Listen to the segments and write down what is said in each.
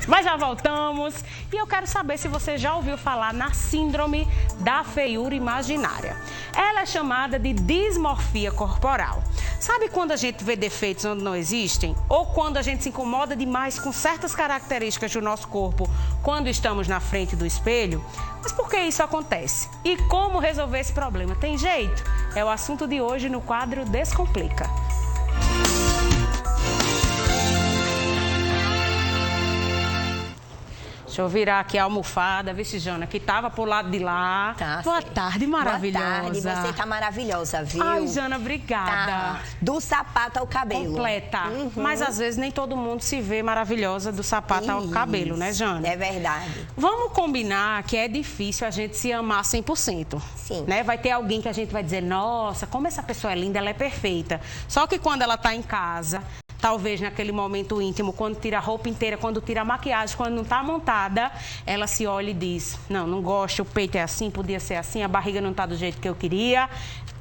Mas já voltamos e eu quero saber se você já ouviu falar na síndrome da feiura imaginária. Ela é chamada de dismorfia corporal. Sabe quando a gente vê defeitos onde não existem? Ou quando a gente se incomoda demais com certas características do nosso corpo quando estamos na frente do espelho? Mas por que isso acontece? E como resolver esse problema? Tem jeito? É o assunto de hoje no quadro Descomplica. Deixa eu virar aqui a almofada, vê se Jana, que tava pro lado de lá. Tá, boa tarde, maravilhosa. Boa tarde, você tá maravilhosa, viu? Ai, Jana, obrigada. Tá. Do sapato ao cabelo. Completa. Mas às vezes nem todo mundo se vê maravilhosa do sapato ao cabelo, né, Jana? É verdade. Vamos combinar que é difícil a gente se amar 100%. Sim. Né? Vai ter alguém que a gente vai dizer, nossa, como essa pessoa é linda, ela é perfeita. Só que quando ela tá em casa, talvez naquele momento íntimo, quando tira a roupa inteira, quando tira a maquiagem, quando não está montada, ela se olha e diz, não gosto, o peito é assim, podia ser assim, a barriga não está do jeito que eu queria.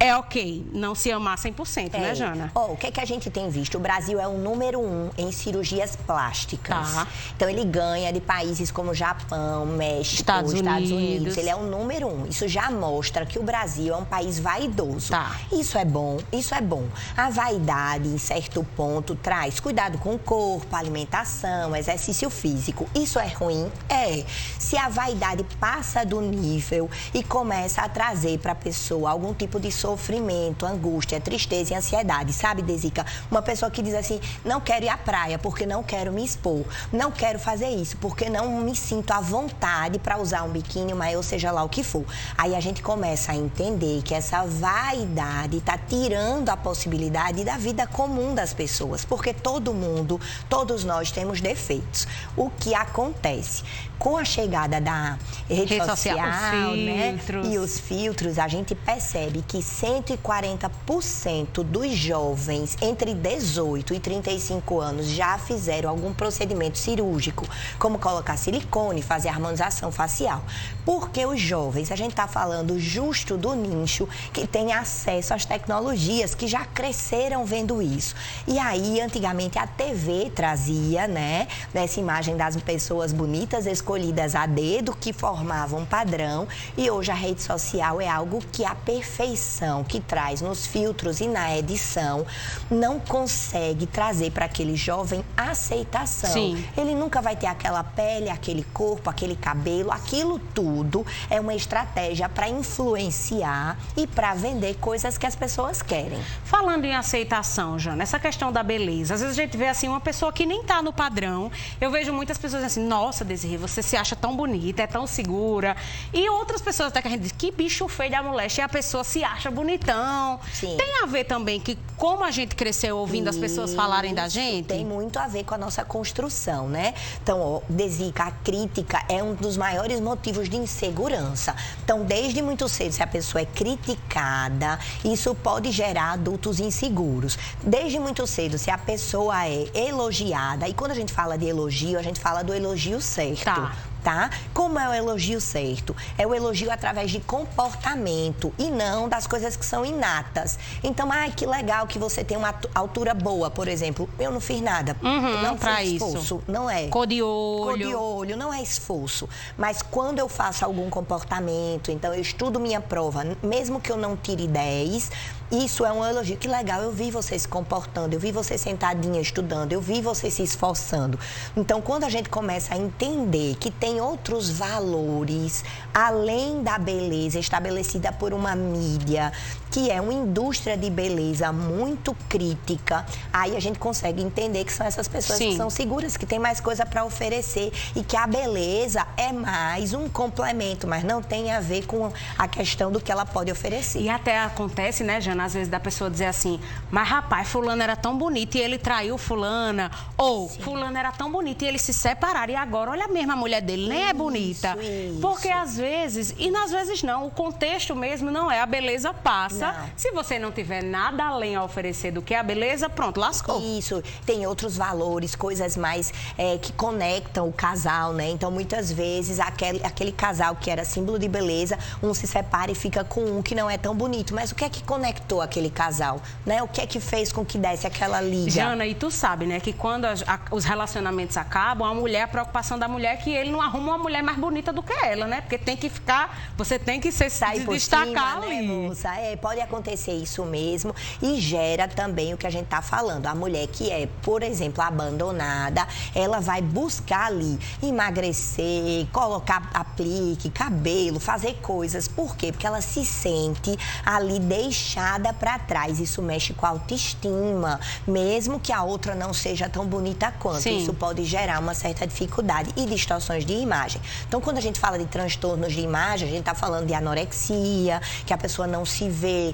É ok, não se amar 100%, né, Jana? O que é que a gente tem visto? O Brasil é o número 1 em cirurgias plásticas. Tá. Então, ele ganha de países como Japão, México, Estados Unidos. Ele é o número 1. Isso já mostra que o Brasil é um país vaidoso. Tá. Isso é bom, isso é bom. A vaidade, em certo ponto, traz cuidado com o corpo, alimentação, exercício físico. Isso é ruim? É. Se a vaidade passa do nível e começa a trazer para a pessoa algum tipo de sofrimento, angústia, tristeza e ansiedade, sabe, Desica? Uma pessoa que diz assim, não quero ir à praia porque não quero me expor, não quero fazer isso porque não me sinto à vontade para usar um biquíni, uma ou seja lá o que for. Aí a gente começa a entender que essa vaidade está tirando a possibilidade da vida comum das pessoas, porque todo mundo, todos nós temos defeitos. O que acontece? Com a chegada da rede social, né, e os filtros, a gente percebe que 140% dos jovens entre 18 e 35 anos já fizeram algum procedimento cirúrgico, como colocar silicone, fazer harmonização facial. Porque os jovens, a gente está falando justo do nicho que tem acesso às tecnologias, que já cresceram vendo isso. E aí, antigamente, a TV trazia, né, essa imagem das pessoas bonitas, escolhidas a dedo, que formavam um padrão, e hoje a rede social é algo que a perfeição que traz nos filtros e na edição não consegue trazer para aquele jovem aceitação. Sim. Ele nunca vai ter aquela pele, aquele corpo, aquele cabelo, aquilo tudo é uma estratégia para influenciar e para vender coisas que as pessoas querem. Falando em aceitação, Jana, essa questão da beleza, às vezes a gente vê assim uma pessoa que nem tá no padrão. Eu vejo muitas pessoas assim, nossa, Desirê, você se acha tão bonita, é tão segura. E outras pessoas até que a gente diz, que bicho feio da moléstia, e a pessoa se acha bonitão. Sim. Tem a ver também que como a gente cresceu ouvindo as pessoas falarem da gente? Tem muito a ver com a nossa construção, né? Então, Desica, a crítica é um dos maiores motivos de insegurança. Então, desde muito cedo, se a pessoa é criticada, isso pode gerar adultos inseguros. Desde muito cedo, se a pessoa é elogiada, e quando a gente fala de elogio, a gente fala do elogio certo. Tá? Como é o elogio certo? É o elogio através de comportamento e não das coisas que são inatas. Então, que legal que você tem uma altura boa, por exemplo. Eu não fiz nada. Não foi esforço. Isso. Não é. Cor de olho. Cor de olho, não é esforço. Mas quando eu faço algum comportamento, então eu estudo minha prova, mesmo que eu não tire 10, isso é um elogio. Que legal, eu vi você se comportando, eu vi você sentadinha estudando, eu vi você se esforçando. Então, quando a gente começa a entender que tem outros valores, além da beleza estabelecida por uma mídia, que é uma indústria de beleza muito crítica, aí a gente consegue entender que são essas pessoas que são seguras, que tem mais coisa para oferecer e que a beleza é mais um complemento, mas não tem a ver com a questão do que ela pode oferecer. E até acontece, né, Jana, às vezes da pessoa dizer assim, mas rapaz, fulano era tão bonito e ele traiu fulana, ou fulano era tão bonito e eles se separaram e agora olha a mesma mulher dele pele, nem é bonita. Isso. Porque às vezes, e às vezes não, o contexto mesmo não é, a beleza passa. Não. Se você não tiver nada além a oferecer do que a beleza, pronto, lascou. Isso, tem outros valores, coisas mais que conectam o casal, né? Então, muitas vezes, aquele casal que era símbolo de beleza, um se separa e fica com um que não é tão bonito. Mas o que é que conectou aquele casal, né? O que é que fez com que desse aquela liga? Jana, e tu sabe, né, que quando os relacionamentos acabam, a preocupação da mulher é que ele não arruma uma mulher mais bonita do que ela, né? Porque tem que ficar, você tem que se destacar cima, ali. Né, moça? Pode acontecer isso mesmo e gera também o que a gente tá falando. A mulher que é, por exemplo, abandonada, ela vai buscar ali emagrecer, colocar aplique, cabelo, fazer coisas. Por quê? Porque ela se sente ali deixada para trás. Isso mexe com a autoestima, mesmo que a outra não seja tão bonita quanto. Sim. Isso pode gerar uma certa dificuldade e distorções de imagem. Então, quando a gente fala de transtornos de imagem, a gente está falando de anorexia, que a pessoa não se vê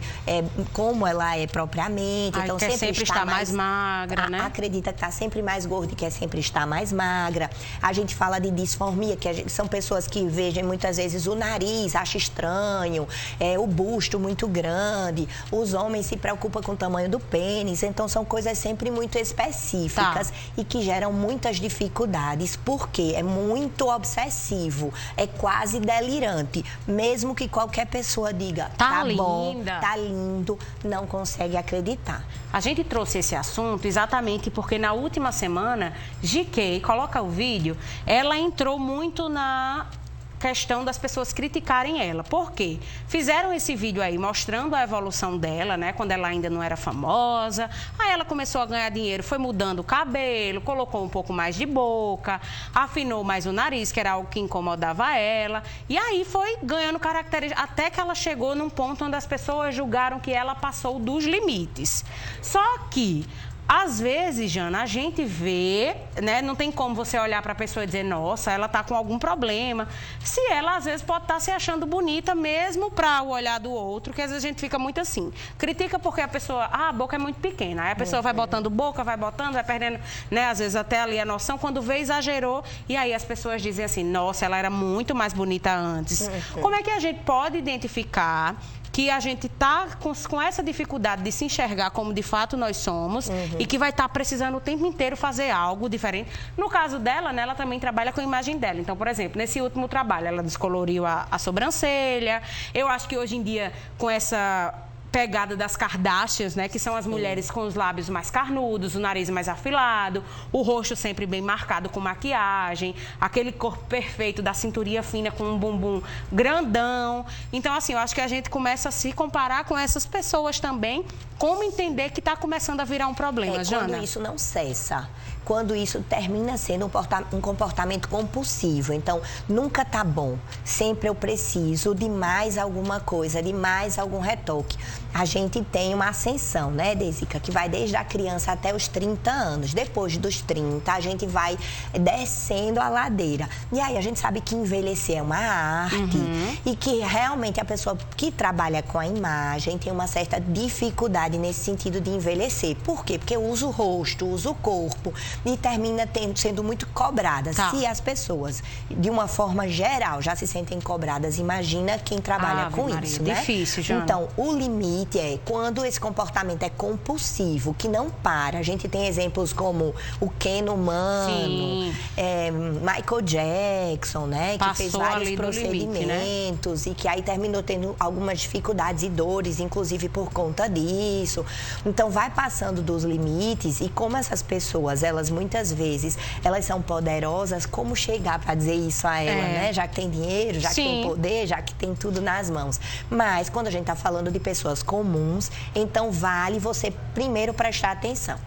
como ela é propriamente. Ai, então, sempre está mais magra, né? Acredita que está sempre mais gorda e quer sempre estar mais magra. A gente fala de disformia, que são pessoas que vejam muitas vezes o nariz, acham estranho, o busto muito grande. Os homens se preocupam com o tamanho do pênis. Então, são coisas sempre muito específicas e que geram muitas dificuldades, porque é muito obsessivo, é quase delirante. Mesmo que qualquer pessoa diga, tá bom, tá lindo, não consegue acreditar. A gente trouxe esse assunto exatamente porque na última semana, GK, coloca o vídeo, ela entrou muito na questão das pessoas criticarem ela. Por quê? Fizeram esse vídeo aí mostrando a evolução dela, né? Quando ela ainda não era famosa. Aí ela começou a ganhar dinheiro, foi mudando o cabelo, colocou um pouco mais de boca, afinou mais o nariz, que era algo que incomodava ela. E aí foi ganhando características, até que ela chegou num ponto onde as pessoas julgaram que ela passou dos limites. Só que às vezes, Jana, a gente vê, né? Não tem como você olhar para a pessoa e dizer, nossa, ela tá com algum problema. Se ela, às vezes, pode estar se achando bonita mesmo para o olhar do outro, que às vezes a gente fica muito assim. Critica porque a pessoa, a boca é muito pequena. Aí a pessoa vai botando boca, vai botando, vai perdendo, né? Às vezes até ali a noção. Quando vê, exagerou. E aí as pessoas dizem assim, nossa, ela era muito mais bonita antes. Como é que a gente pode identificar que a gente está com essa dificuldade de se enxergar como de fato nós somos e que vai estar precisando o tempo inteiro fazer algo diferente? No caso dela, né, ela também trabalha com a imagem dela. Então, por exemplo, nesse último trabalho, ela descoloriu a sobrancelha. Eu acho que hoje em dia, com essa pegada das Kardashians, né, que são as mulheres com os lábios mais carnudos, o nariz mais afilado, o rosto sempre bem marcado com maquiagem, aquele corpo perfeito da cinturinha fina com um bumbum grandão. Então, assim, eu acho que a gente começa a se comparar com essas pessoas também, como entender que está começando a virar um problema, Jana? Quando isso não cessa, quando isso termina sendo um comportamento compulsivo. Então, nunca tá bom. Sempre eu preciso de mais alguma coisa, de mais algum retoque. A gente tem uma ascensão, né, Desica, que vai desde a criança até os 30 anos. Depois dos 30, a gente vai descendo a ladeira. E aí, a gente sabe que envelhecer é uma arte e que realmente a pessoa que trabalha com a imagem tem uma certa dificuldade nesse sentido de envelhecer. Por quê? Porque usa o rosto, usa o corpo e termina sendo muito cobrada. Se as pessoas, de uma forma geral, já se sentem cobradas, imagina quem trabalha com isso, né? Difícil, Jana. Então, o limite é quando esse comportamento é compulsivo, que não para. A gente tem exemplos como o Ken humano, Michael Jackson, né? Que fez vários procedimentos limite, né? E que aí terminou tendo algumas dificuldades e dores, inclusive por conta disso. Então, vai passando dos limites e como essas pessoas, elas muitas vezes, elas são poderosas, como chegar para dizer isso a ela, né? Já que tem dinheiro, já que tem poder, já que tem tudo nas mãos. Mas, quando a gente está falando de pessoas comuns, então vale você primeiro prestar atenção.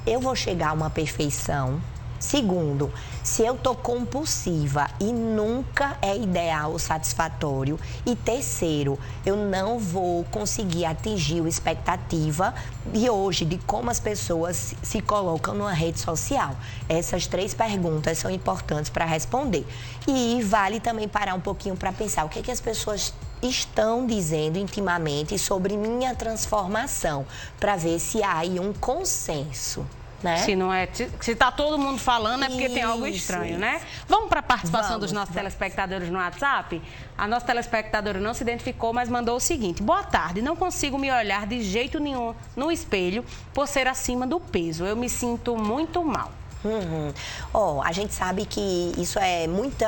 Eu vou chegar a uma perfeição. Segundo, se eu tô compulsiva e nunca é ideal ou satisfatório. E terceiro, eu não vou conseguir atingir a expectativa de hoje, de como as pessoas se colocam numa rede social. Essas 3 perguntas são importantes para responder. E vale também parar um pouquinho para pensar o que as pessoas estão dizendo intimamente sobre minha transformação, para ver se há aí um consenso. né? Se não é, se tá todo mundo falando é porque tem algo estranho, né? Vamos para a participação dos nossos telespectadores no WhatsApp? A nossa telespectadora não se identificou, mas mandou o seguinte: boa tarde, não consigo me olhar de jeito nenhum no espelho por ser acima do peso. Eu me sinto muito mal. A gente sabe que isso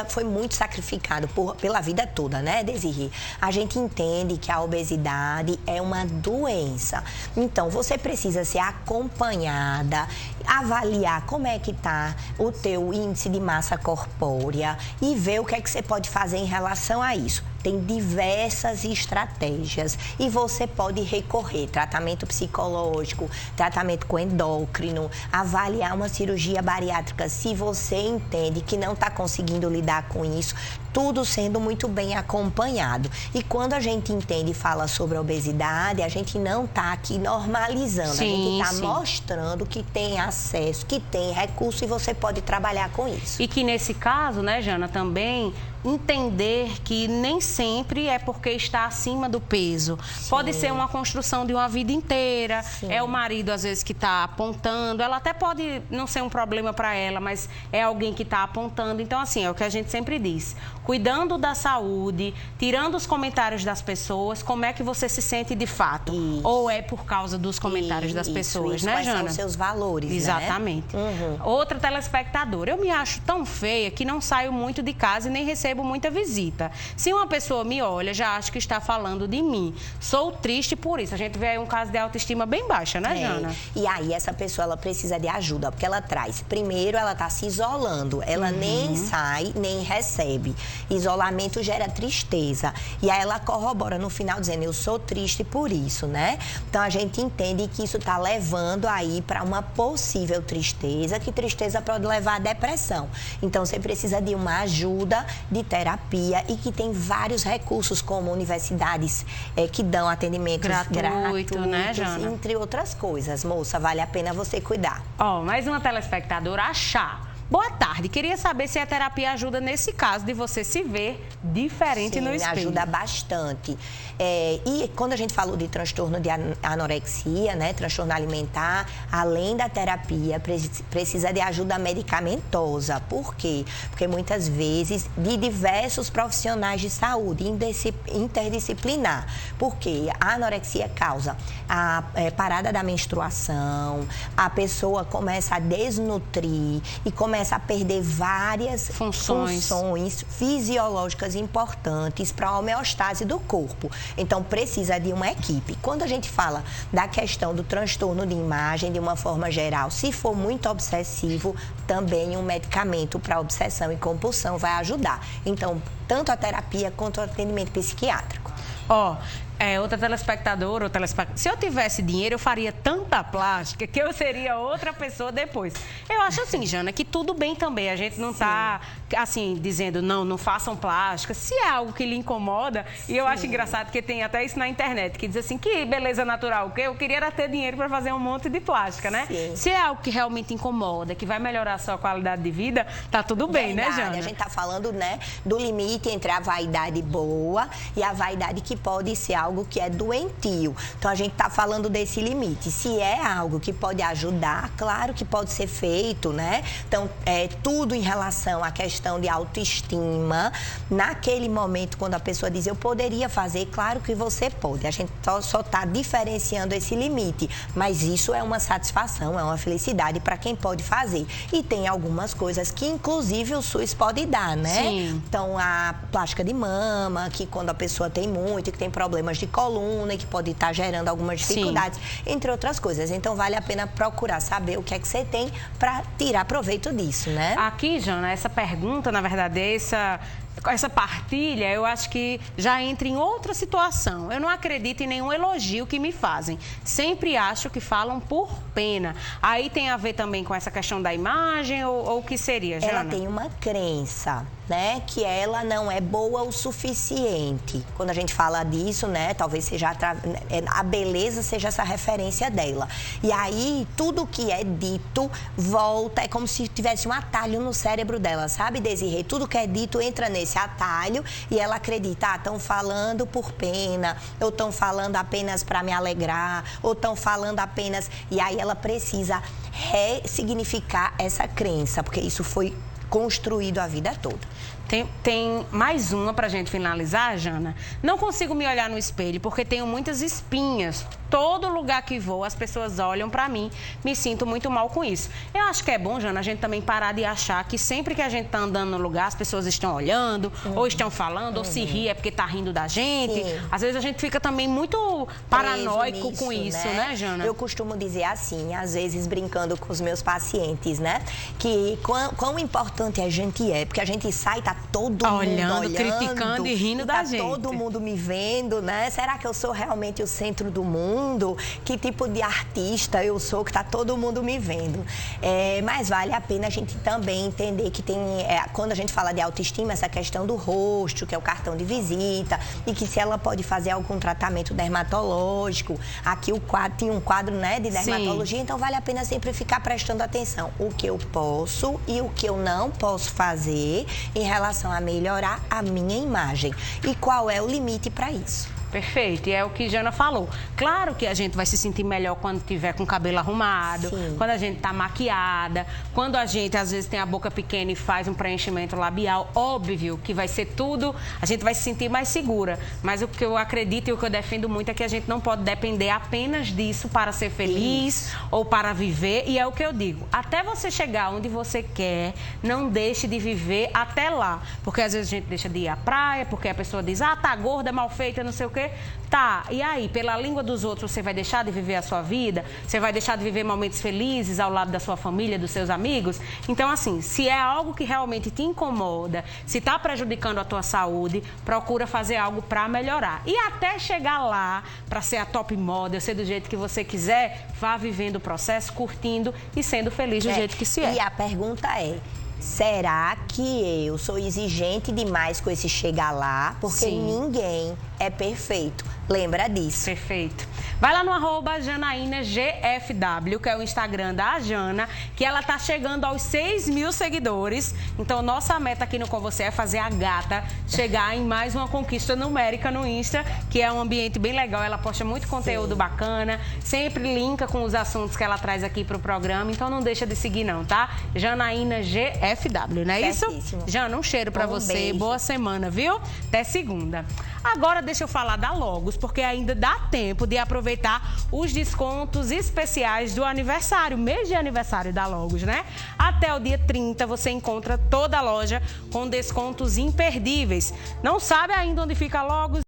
foi muito sacrificado pela vida toda, né, Desirê? A gente entende que a obesidade é uma doença. Então, você precisa ser acompanhada, avaliar como é que está o teu índice de massa corpórea e ver o que é que você pode fazer em relação a isso. Tem diversas estratégias e você pode recorrer tratamento psicológico, tratamento com endócrino, avaliar uma cirurgia bariátrica se você entende que não está conseguindo lidar com isso, tudo sendo muito bem acompanhado. E quando a gente entende e fala sobre a obesidade, a gente não está aqui normalizando, a gente está mostrando que tem acesso, que tem recurso e você pode trabalhar com isso. E que nesse caso, né, Jana, também entender que nem sempre é porque está acima do peso. Pode ser uma construção de uma vida inteira. É o marido, às vezes, que está apontando. Ela até pode não ser um problema para ela, mas é alguém que está apontando. Então, assim, é o que a gente sempre diz. Cuidando da saúde, tirando os comentários das pessoas, como é que você se sente de fato? Isso. Ou é por causa dos comentários das pessoas, né, Jana? Quais são os seus valores, exatamente. Né? Outra telespectadora: eu me acho tão feia que não saio muito de casa e nem recebo muita visita. Se uma pessoa me olha, já acho que está falando de mim. Sou triste por isso. A gente vê aí um caso de autoestima bem baixa, né, Jana? E aí essa pessoa, ela precisa de ajuda, porque ela traz. Primeiro, ela está se isolando. Ela nem sai, nem recebe. Isolamento gera tristeza. E aí ela corrobora no final dizendo: eu sou triste por isso, né? Então a gente entende que isso está levando aí para uma possível tristeza, que tristeza pode levar à depressão. Então você precisa de uma ajuda de terapia e que tem vários recursos, como universidades que dão atendimentos gratuitos, né, Jana? Entre outras coisas. Moça, vale a pena você cuidar. Mais uma telespectadora, a Chá. Boa tarde, queria saber se a terapia ajuda nesse caso de você se ver diferente no espelho. Ajuda bastante. E quando a gente falou de transtorno de anorexia, né, transtorno alimentar, além da terapia, precisa de ajuda medicamentosa. Por quê? Porque muitas vezes, de diversos profissionais de saúde, interdisciplinar. Porque a anorexia causa a parada da menstruação, a pessoa começa a desnutrir e começa a perder várias funções fisiológicas importantes para a homeostase do corpo. Então, precisa de uma equipe. Quando a gente fala da questão do transtorno de imagem, de uma forma geral, se for muito obsessivo, também um medicamento para obsessão e compulsão vai ajudar. Então, tanto a terapia quanto o atendimento psiquiátrico. Outra telespectadora, se eu tivesse dinheiro, eu faria tanta plástica que eu seria outra pessoa depois. Eu acho assim, Jana, que tudo bem também. A gente não está, assim, dizendo, não façam plástica. Se é algo que lhe incomoda, e eu acho engraçado que tem até isso na internet, que diz assim, que beleza natural, que eu queria era ter dinheiro para fazer um monte de plástica, né? Se é algo que realmente incomoda, que vai melhorar a sua qualidade de vida, tá tudo bem, né, Jana? A gente tá falando, né, do limite entre a vaidade boa e a vaidade que pode ser algo que é doentio. Então, a gente está falando desse limite. Se é algo que pode ajudar, claro que pode ser feito, né? Então, tudo em relação à questão de autoestima. Naquele momento, quando a pessoa diz, eu poderia fazer, claro que você pode. A gente só está diferenciando esse limite. Mas isso é uma satisfação, é uma felicidade para quem pode fazer. E tem algumas coisas que, inclusive, o SUS pode dar, né? Sim. Então, a plástica de mama, que quando a pessoa tem muito, que tem problemas de coluna, que pode estar gerando algumas dificuldades, entre outras coisas. Então, vale a pena procurar saber o que é que você tem para tirar proveito disso, né? Aqui, Jana, essa pergunta, na verdade, essa partilha, eu acho que já entra em outra situação. Eu não acredito em nenhum elogio que me fazem. Sempre acho que falam por pena. Aí tem a ver também com essa questão da imagem ou o que seria, Jana? Ela tem uma crença, né, que ela não é boa o suficiente. Quando a gente fala disso, né, né? Talvez seja a beleza seja essa referência dela. E aí, tudo que é dito volta, é como se tivesse um atalho no cérebro dela, sabe, Desirê? Tudo que é dito entra nesse atalho e ela acredita, estão falando por pena, ou estão falando apenas para me alegrar, ou estão falando apenas... E aí ela precisa ressignificar essa crença, porque isso foi construído a vida toda. Tem mais uma pra gente finalizar, Jana. Não consigo me olhar no espelho porque tenho muitas espinhas. Todo lugar que vou, as pessoas olham pra mim, me sinto muito mal com isso. Eu acho que é bom, Jana, a gente também parar de achar que sempre que a gente tá andando no lugar, as pessoas estão olhando, ou estão falando, ou se ri é porque tá rindo da gente. Sim. Às vezes a gente fica também muito paranoico nisso, com isso, né, Jana? Eu costumo dizer assim, às vezes brincando com os meus pacientes, né? Que quão importante a gente é, porque a gente sai, tá todo mundo olhando, criticando e rindo da gente. Tá todo mundo me vendo, né? Será que eu sou realmente o centro do mundo? Que tipo de artista eu sou que tá todo mundo me vendo? Mas vale a pena a gente também entender que tem, quando a gente fala de autoestima, essa questão do rosto, que é o cartão de visita, e que se ela pode fazer algum tratamento dermatológico, aqui tinha um quadro, né, de dermatologia, então vale a pena sempre ficar prestando atenção. O que eu posso e o que eu não posso fazer em relação a melhorar a minha imagem. E qual é o limite para isso? Perfeito, e é o que Jana falou. Claro que a gente vai se sentir melhor quando tiver com o cabelo arrumado, Sim. quando a gente tá maquiada, quando a gente às vezes tem a boca pequena e faz um preenchimento labial. Óbvio que vai ser tudo, a gente vai se sentir mais segura. Mas o que eu acredito e o que eu defendo muito é que a gente não pode depender apenas disso para ser feliz ou para viver. E é o que eu digo, até você chegar onde você quer, não deixe de viver até lá. Porque às vezes a gente deixa de ir à praia, porque a pessoa diz, tá gorda, mal feita, não sei o quê. Tá, e aí, pela língua dos outros, você vai deixar de viver a sua vida? Você vai deixar de viver momentos felizes ao lado da sua família, dos seus amigos? Então, assim, se é algo que realmente te incomoda, se está prejudicando a tua saúde, procura fazer algo para melhorar. E até chegar lá, para ser a top model, ser do jeito que você quiser, vá vivendo o processo, curtindo e sendo feliz do jeito que se é. E a pergunta é... Será que eu sou exigente demais com esse chegar lá? Porque ninguém é perfeito. Lembra disso. Perfeito. Vai lá no @JanaínaGFW, que é o Instagram da Jana, que ela tá chegando aos 6.000 seguidores. Então, nossa meta aqui no Com Você é fazer a gata chegar em mais uma conquista numérica no Insta, que é um ambiente bem legal. Ela posta muito conteúdo bacana, sempre linka com os assuntos que ela traz aqui pro programa. Então, não deixa de seguir não, tá? JanaínaGFW, não é isso? Jana, um cheiro pra você. Beijo. Boa semana, viu? Até segunda. Agora, deixa eu falar da Logos, porque ainda dá tempo de aproveitar os descontos especiais do aniversário, mês de aniversário da Logos, né? Até o dia 30 você encontra toda a loja com descontos imperdíveis. Não sabe ainda onde fica a Logos?